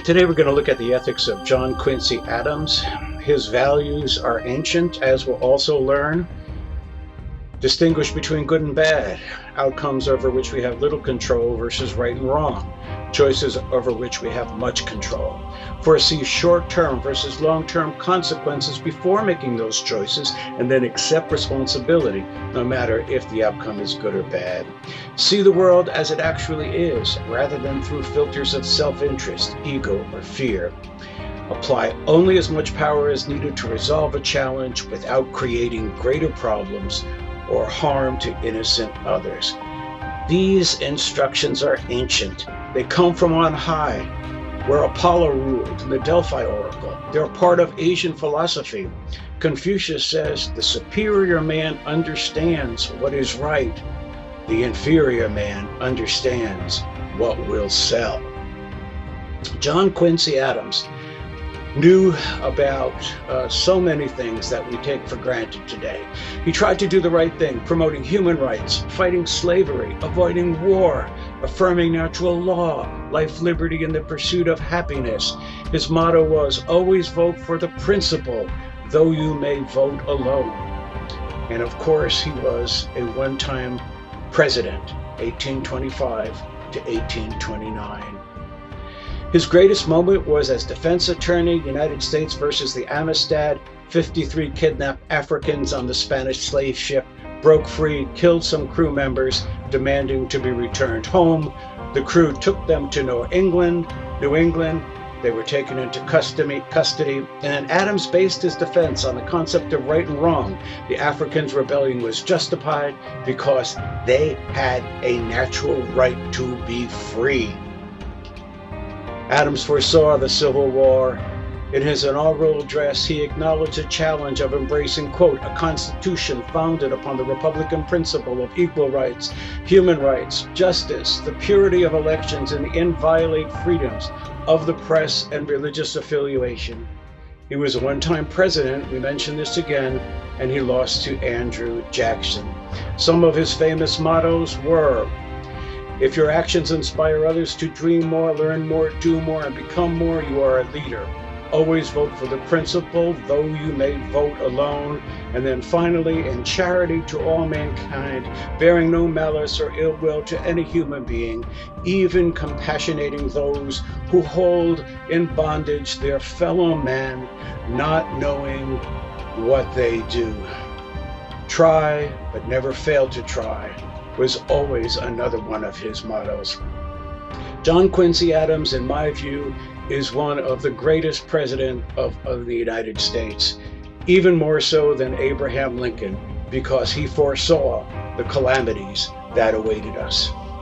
Today we're going to look at the ethics of John Quincy Adams. His values are ancient, as we'll also learn. Distinguish between good and bad, outcomes over which we have little control versus right and wrong, choices over which we have much control. Foresee short-term versus long-term consequences before making those choices, and then accept responsibility, no matter if the outcome is good or bad. See the world as it actually is, rather than through filters of self-interest, ego, or fear. Apply only as much power as needed to resolve a challenge without creating greater problems or harm to innocent others. These instructions are ancient. They come from on high, where Apollo ruled in the Delphi Oracle. They're part of Asian philosophy. Confucius says, the superior man understands what is right. The inferior man understands what will sell. John Quincy Adams knew about so many things that we take for granted today. He tried to do the right thing, promoting human rights, fighting slavery, avoiding war, affirming natural law, life, liberty, and the pursuit of happiness. His motto was, always vote for the principle, though you may vote alone. And of course, he was a one-time president, 1825 to 1829. His greatest moment was as defense attorney, United States versus the Amistad. 53 kidnapped Africans on the Spanish slave ship broke free, killed some crew members, demanding to be returned home. The crew took them to New England. They were taken into custody, and Adams based his defense on the concept of right and wrong. The Africans' rebellion was justified because they had a natural right to be free. Adams foresaw the Civil War. In his inaugural address, he acknowledged the challenge of embracing, quote, a constitution founded upon the Republican principle of equal rights, human rights, justice, the purity of elections, and the inviolate freedoms of the press and religious affiliation. He was a one-time president, we mentioned this again, and he lost to Andrew Jackson. Some of his famous mottos were, if your actions inspire others to dream more, learn more, do more, and become more, you are a leader. Always vote for the principle, though you may vote alone. And then finally, in charity to all mankind, bearing no malice or ill will to any human being, even compassionating those who hold in bondage their fellow man, not knowing what they do. Try, but never fail to try, was always another one of his mottos. John Quincy Adams, in my view, is one of the greatest presidents of the United States, even more so than Abraham Lincoln, because he foresaw the calamities that awaited us.